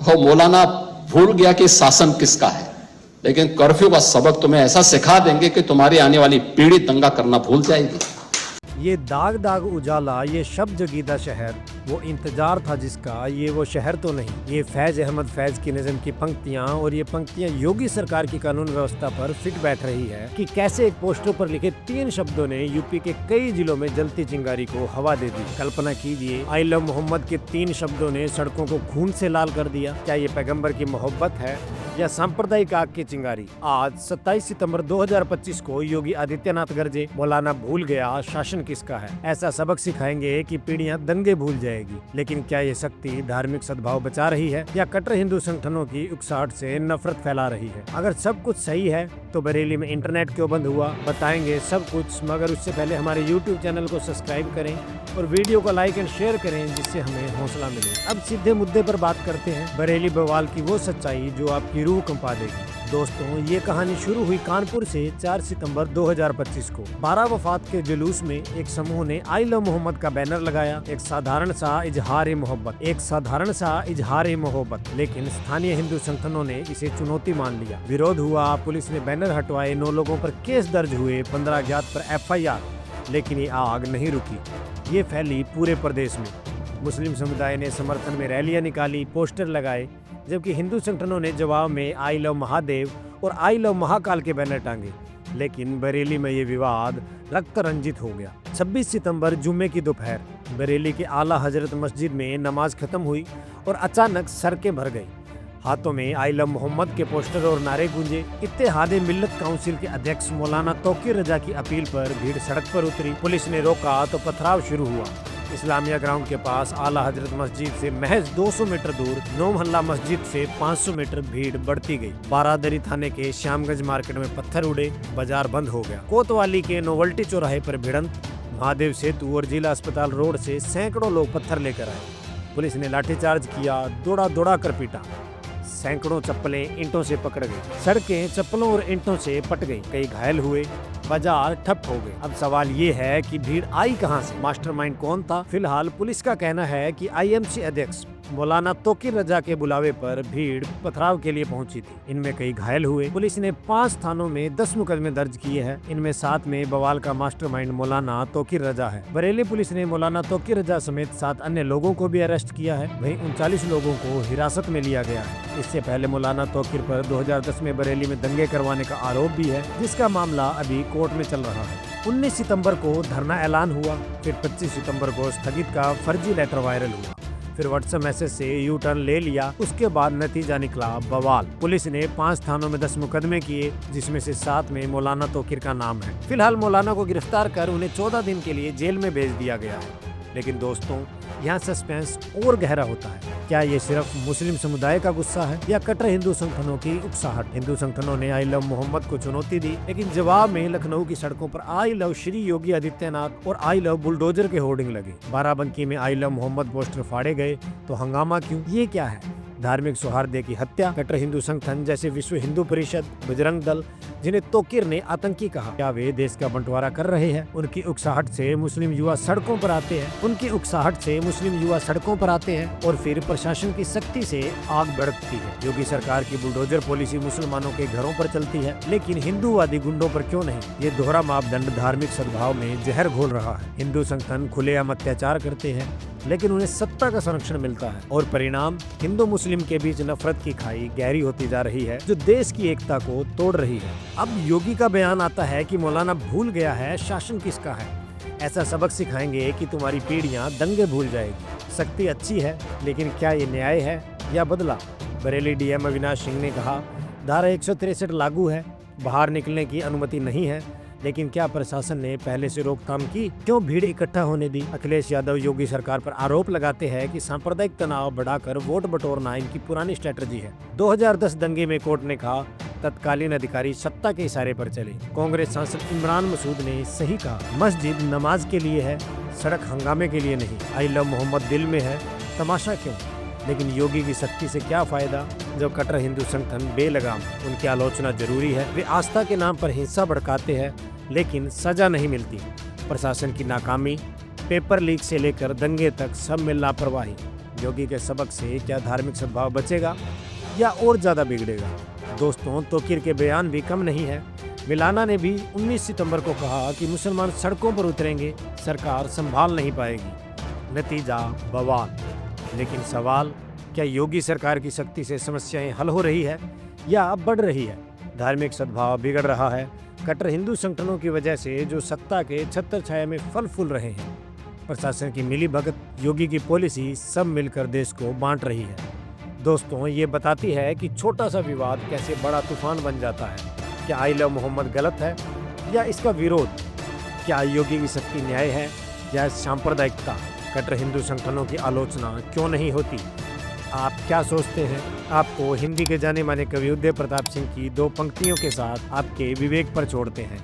हो मौलाना भूल गया कि शासन किसका है, लेकिन कर्फ्यू का सबक तुम्हें ऐसा सिखा देंगे कि तुम्हारी आने वाली पीढ़ी दंगा करना भूल जाएगी। ये दाग दाग उजाला, ये शब जगीदा शहर, वो इंतजार था जिसका, ये वो शहर तो नहीं। ये फैज अहमद फैज की नज़म की पंक्तियाँ, और ये पंक्तियाँ योगी सरकार की कानून व्यवस्था पर फिट बैठ रही है कि कैसे एक पोस्टर पर लिखे 3 शब्दों ने यूपी के कई जिलों में जलती चिंगारी को हवा दे दी। कल्पना कीजिए, आई लव मोहम्मद के 3 शब्दों ने सड़कों को खून से लाल कर दिया। क्या ये पैगंबर की मोहब्बत है या सांप्रदायिक आग की चिंगारी? आज 27 सितंबर 2025 को योगी आदित्यनाथ गरजे, मौलाना भूल गया शासन किसका है। ऐसा सबक सिखाएंगे कि पीढ़ियां दंगे भूल जाएगी। लेकिन क्या ये शक्ति धार्मिक सद्भाव बचा रही है या कट्टर हिंदू संगठनों की उकसाहट से नफरत फैला रही है? अगर सब कुछ सही है तो बरेली में इंटरनेट क्यों बंद हुआ, बताएंगे सब कुछ। मगर उससे पहले हमारे YouTube चैनल को सब्सक्राइब करें और वीडियो को लाइक एंड शेयर करें, जिससे हमें हौसला मिले। अब सीधे मुद्दे पर बात करते हैं, बरेली बवाल की वो सच्चाई जो आपकी रूह कंपा देगी। दोस्तों, ये कहानी शुरू हुई कानपुर से 4 सितंबर 2025 को। 12 वफात के जुलूस में एक समूह ने आई लव मोहम्मद का बैनर लगाया। एक साधारण सा इजहार मोहब्बत, लेकिन स्थानीय हिंदू संगठनों ने इसे चुनौती मान लिया। विरोध हुआ, पुलिस ने बैनर हटवाए, 9 लोगों पर केस दर्ज हुए, 15 अज्ञात पर FIR। लेकिन ये आग नहीं रुकी, ये फैली पूरे प्रदेश में। मुस्लिम समुदाय ने समर्थन में रैलियां निकाली, पोस्टर लगाए, जबकि हिंदू संगठनों ने जवाब में आई लव महादेव और आई लव महाकाल के बैनर टांगे। लेकिन बरेली में ये विवाद रक्त रंजित हो गया। 26 सितंबर जुम्मे की दोपहर बरेली के आला हजरत मस्जिद में नमाज खत्म हुई और अचानक सड़कें भर गई। हाथों में आई लव मोहम्मद के पोस्टर और नारे गूंजे। इत्तेहादे मिल्लत काउंसिल के अध्यक्ष मौलाना तौकीर रजा की अपील पर भीड़ सड़क पर उतरी। पुलिस ने रोका तो पथराव शुरू हुआ। इस्लामिया ग्राउंड के पास आला हजरत मस्जिद से महज 200 मीटर दूर नौ मोहल्ला मस्जिद से 500 मीटर भीड़ बढ़ती गई। बारादरी थाने के श्यामगंज मार्केट में पत्थर उड़े, बाजार बंद हो गया। कोतवाली के नोवल्टी चौराहे पर भिड़ंत, महादेव सेतु और जिला अस्पताल रोड से सैकड़ों लोग पत्थर लेकर आए। पुलिस ने लाठीचार्ज किया, दौड़ा कर पीटा। सैकड़ों चप्पलें ईंटों से पकड़ गई, सड़कें चप्पलों और ईंटों से पट गई, कई घायल हुए, बाजार ठप हो गए। अब सवाल ये है कि भीड़ आई कहां से, मास्टरमाइंड कौन था? फिलहाल पुलिस का कहना है कि IMC अध्यक्ष मौलाना तौकीर रजा के बुलावे पर भीड़ पथराव के लिए पहुंची थी। इनमें कई घायल हुए। पुलिस ने 5 थानों में 10 मुकदमे दर्ज किए हैं। इनमें 7 में बवाल का मास्टरमाइंड मौलाना तौकीर रजा है। बरेली पुलिस ने मौलाना तौकीर रजा समेत 7 अन्य लोगों को भी अरेस्ट किया है। वहीं 39 लोगों को हिरासत में लिया गया है। इससे पहले मौलाना तौकीर पर 2010 में बरेली में दंगे करवाने का आरोप भी है, जिसका मामला अभी कोर्ट में चल रहा है। 19 सितंबर को धरना ऐलान हुआ, फिर 25 सितंबर को स्थगित का फर्जी लेटर वायरल हुआ, फिर व्हाट्सएप मैसेज से यू टर्न ले लिया। उसके बाद नतीजा निकला बवाल। पुलिस ने 5 थानों में 10 मुकदमे किए, जिसमें से 7 में मौलाना तौकीर का नाम है। फिलहाल मौलाना को गिरफ्तार कर उन्हें 14 दिन के लिए जेल में भेज दिया गया है। लेकिन दोस्तों, यहाँ सस्पेंस और गहरा होता है। क्या ये सिर्फ मुस्लिम समुदाय का गुस्सा है या कट्टर हिंदू संगठनों की उकसाहट? हिंदू संगठनों ने आई लव मोहम्मद को चुनौती दी, लेकिन जवाब में लखनऊ की सड़कों पर आई लव श्री योगी आदित्यनाथ और आई लव बुलडोजर के होर्डिंग लगे। बाराबंकी में आई लव मोहम्मद पोस्टर फाड़े गए, तो हंगामा क्यों? ये क्या है? धार्मिक सौहार्द की हत्या? कट्टर हिंदू संगठन जैसे विश्व हिंदू परिषद, बजरंग दल, जिन्हें तौकीर ने आतंकी कहा, क्या वे देश का बंटवारा कर रहे हैं? उनकी उकसाहट से मुस्लिम युवा सड़कों पर आते हैं और फिर प्रशासन की सख्ती से आग भड़कती है। योगी सरकार की बुलडोजर पॉलिसी मुसलमानों के घरों पर चलती है, लेकिन हिंदूवादी गुंडों पर क्यों नहीं? ये दोहरा मापदंड धार्मिक सद्भाव में जहर घोल रहा है। हिंदू संगठन खुलेआम अत्याचार करते हैं, लेकिन उन्हें सत्ता का संरक्षण मिलता है, और परिणाम हिंदू मुस्लिम के बीच नफरत की खाई गहरी होती जा रही है, जो देश की एकता को तोड़ रही है। अब योगी का बयान आता है कि मौलाना भूल गया है शासन किसका है। ऐसा सबक सिखाएंगे कि तुम्हारी पीढ़ियां दंगे भूल जाएगी। शक्ति अच्छी है, लेकिन क्या ये न्याय है या बदला? बरेली DM अविनाश सिंह ने कहा, धारा 163 लागू है, बाहर निकलने की अनुमति नहीं है, लेकिन क्या प्रशासन ने पहले से रोकथाम की? क्यों भीड़ इकट्ठा होने दी? अखिलेश यादव योगी सरकार पर आरोप लगाते हैं कि सांप्रदायिक तनाव बढ़ाकर वोट बटोरना इनकी पुरानी स्ट्रेटजी है। 2010 दंगे में कोर्ट ने कहा, तत्कालीन अधिकारी सत्ता के इशारे पर चले। कांग्रेस सांसद इमरान मसूद ने सही कहा, मस्जिद नमाज के लिए है, सड़क हंगामे के लिए नहीं। आई लव मोहम्मद दिल में है, तमाशा क्यों? लेकिन योगी की सख्ती से क्या फायदा जब कट्टर हिंदू संगठन बेलगाम? उनकी आलोचना जरूरी है। वे आस्था के नाम पर हिंसा भड़काते हैं, लेकिन सजा नहीं मिलती। प्रशासन की नाकामी, पेपर लीक से लेकर दंगे तक सब में लापरवाही। योगी के सबक से क्या धार्मिक सद्भाव बचेगा या और ज़्यादा बिगड़ेगा? दोस्तों, तोकीर के बयान भी कम नहीं है। मिलाना ने भी 19 सितंबर को कहा कि मुसलमान सड़कों पर उतरेंगे, सरकार संभाल नहीं पाएगी। नतीजा बवाल। लेकिन सवाल, क्या योगी सरकार की सख्ती से समस्याएं हल हो रही है या अब बढ़ रही है? धार्मिक सद्भाव बिगड़ रहा है। कट्टर हिंदू संगठनों की वजह से जो सत्ता के छत्र छाया में फल फूल रहे हैं। प्रशासन की मिलीभगत, योगी की पॉलिसी, सब मिलकर देश को बांट रही है। दोस्तों, ये बताती है कि छोटा सा विवाद कैसे बड़ा तूफान बन जाता है। क्या आई लव मोहम्मद गलत है या इसका विरोध? क्या योगी की सख्ती न्याय है या सांप्रदायिकता? कट्टर हिंदू संगठनों की आलोचना क्यों नहीं होती? आप क्या सोचते हैं? आपको हिंदी के जाने माने कवि उदय प्रताप सिंह की 2 पंक्तियों के साथ आपके विवेक पर छोड़ते हैं।